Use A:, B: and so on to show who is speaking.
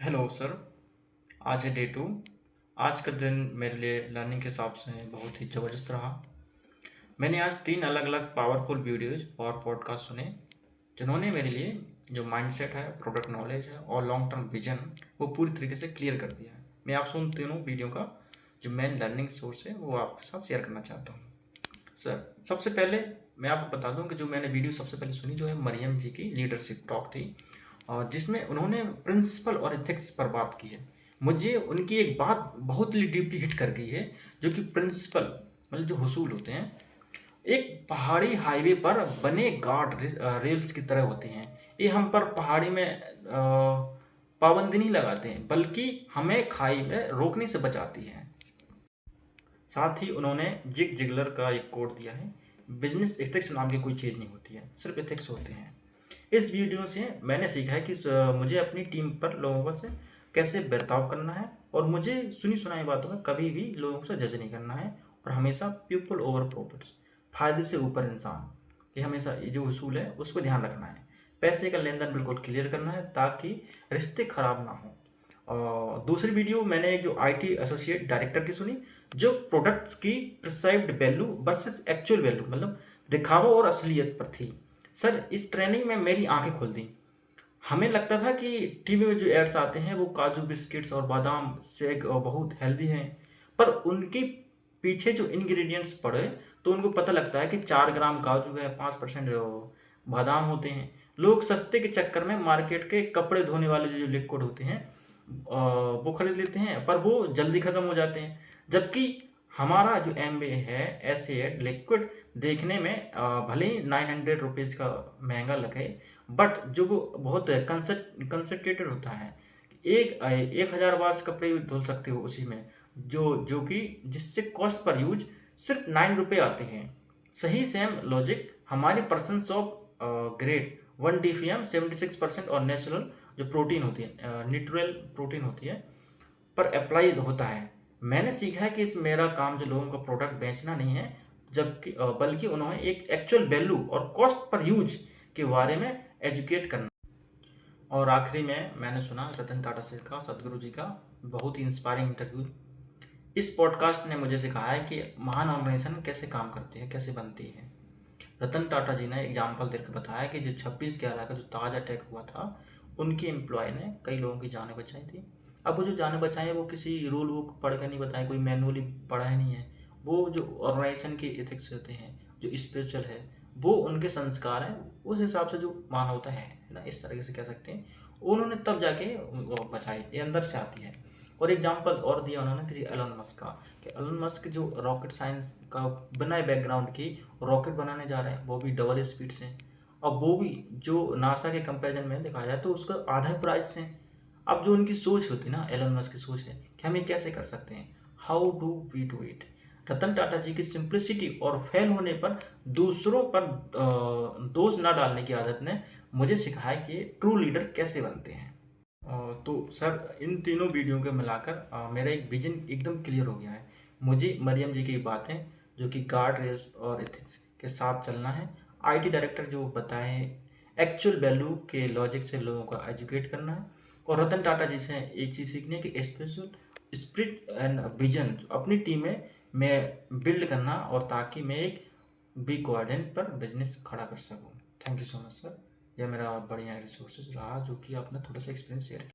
A: Hello sir. आज है day 2। आज का दिन मेरे लिए लर्निंग के हिसाब से बहुत ही ज़बरदस्त रहा। मैंने आज 3 अलग-अलग पावरफुल वीडियोज़ और पॉडकास्ट सुने, जिन्होंने मेरे लिए जो माइंडसेट है, प्रोडक्ट नॉलेज है और लॉन्ग टर्म विज़न वो पूरी तरीके से क्लियर कर दिया है। मैं आपसे उन तीनों वीडियो का जो मेन लर्निंग सोर्स है, वो आपके साथ शेयर करना चाहता हूँ। सर, सबसे पहले मैं आपको बता दूँ कि जो मैंने वीडियो सबसे पहले सुनी, जो है मरियम जी की लीडरशिप टॉक थी। जिसमें उन्होंने प्रिंसिपल और एथिक्स पर बात की है। मुझे उनकी एक बात बहुत ही डीपली हिट कर गई है, जो कि प्रिंसिपल मतलब जो हुसूल होते हैं, एक पहाड़ी हाईवे पर बने रेल्स की तरह होते हैं। ये हम पर पहाड़ी में पाबंदी नहीं लगाते हैं, बल्कि हमें खाई में रोकने से बचाती हैं। साथ ही उन्होंने जिग जिगलर का एक कोट दिया है, बिजनेस एथिक्स नाम की कोई चीज़ नहीं होती है, सिर्फ एथिक्स होते हैं। इस वीडियो से मैंने सीखा है कि मुझे अपनी टीम पर लोगों से कैसे बर्ताव करना है, और मुझे सुनी सुनाई बातों में कभी भी लोगों से जज नहीं करना है, और हमेशा पीपल ओवर प्रॉफिट्स, फायदे से ऊपर इंसान, ये हमेशा ये जो उसूल है उसको ध्यान रखना है। पैसे का लेन देन बिल्कुल क्लियर करना है ताकि रिश्ते खराब ना हो। और दूसरी वीडियो मैंने एक जो आईटी एसोसिएट डायरेक्टर की सुनी, जो प्रोडक्ट्स की प्रिसाइव्ड वैल्यू वर्सेस एक्चुअल वैल्यू मतलब दिखावा और असलियत पर थी। सर, इस ट्रेनिंग में मेरी आंखें खुल दी। हमें लगता था कि टीवी में जो एड्स आते हैं वो काजू बिस्किट्स और बादाम शेक बहुत हेल्दी हैं, पर उनके पीछे जो इंग्रेडिएंट्स पढ़े तो उनको पता लगता है कि 4 ग्राम काजू है, 5% बादाम होते हैं। लोग सस्ते के चक्कर में मार्केट के कपड़े धोने वाले जो लिक्विड होते हैं वो खरीद लेते हैं, पर वो जल्दी ख़त्म हो जाते हैं। जबकि हमारा जो एमवे है एसिड लिक्विड देखने में भले ही 900 रुपीज़ का महंगा लगे, बट जो वो बहुत कंसंट्रेटेड होता है। 1000 बार कपड़े भी धुल सकते हो उसी में, जो कि जिससे कॉस्ट पर यूज सिर्फ 9 रुपये आते हैं। सही सेम लॉजिक हमारी पर्सन्स ऑफ ग्रेड 1 DPM 76% और नेचुरल जो प्रोटीन होती है, नेचुरल प्रोटीन होती है, पर अप्लाई होता है। मैंने सीखा है कि इस मेरा काम जो लोगों का प्रोडक्ट बेचना नहीं है, जबकि बल्कि उन्हें एक एक्चुअल वैल्यू और कॉस्ट पर यूज के बारे में एजुकेट करना। और आखिरी में मैंने सुना रतन टाटा सर का, सदगुरु जी का बहुत ही इंस्पायरिंग इंटरव्यू। इस पॉडकास्ट ने मुझे सिखाया है कि महान ऑर्गेनाइजेशन कैसे काम करती है, कैसे बनती है। रतन टाटा जी ने एग्जाम्पल देकर बताया कि जो 26/11 का जो ताज अटैक हुआ था, उनके एम्प्लॉय ने कई लोगों की जानें बचाई थी। अब वो जो जानें बचाई है वो किसी रूल बुक पढ़ कर नहीं बताए, कोई मैनुअली पढ़ा है नहीं है। वो जो ऑर्गेनाइजेशन के एथिक्स होते हैं, जो स्पिरिचुअल है, वो उनके संस्कार हैं, उस हिसाब से जो मानवता है ना, इस तरीके से कह सकते हैं। उन्होंने तब जाके वो बचाई, ये अंदर से आती है। और एग्जाम्पल और दिया उन्होंने किसी एलन मस्क का, कि एलन मस्क जो रॉकेट साइंस का बिना बैकग्राउंड की रॉकेट बनाने जा रहे हैं, वो भी डबल स्पीड से। अब वो भी जो नासा के कंपैरिजन में देखा जाए तो उसका आधा प्राइस से। अब जो उनकी सोच होती है ना, एलन मस्क की सोच है कि हम ये कैसे कर सकते हैं, how do we do it. Ratan Tata ji की सिंप्लिसिटी और फेल होने पर दूसरों पर दोष न डालने की आदत ने मुझे सिखाया कि ट्रू लीडर कैसे बनते हैं। तो सर, इन तीनों वीडियो को मिलाकर मेरा एक विजन एकदम क्लियर हो गया है। मुझे मरियम जी की बातें जो कि गार्ड रेल्स और एथिक्स के साथ चलना है, आईटी डायरेक्टर जो बताए एक्चुअल वैल्यू के लॉजिक से लोगों को एजुकेट करना है, और रतन टाटा जी से एक चीज़ सीखनी है कि स्पेशल स्पिरिट एंड विजन अपनी टीम में मैं बिल्ड करना, और ताकि मैं एक बिग गार्डन पर बिजनेस खड़ा कर सकूँ। Thank you so much sir. यह मेरा बढ़िया रिसोर्सेज रहा जो कि आपने थोड़ा सा एक्सपीरियंस शेयर किया।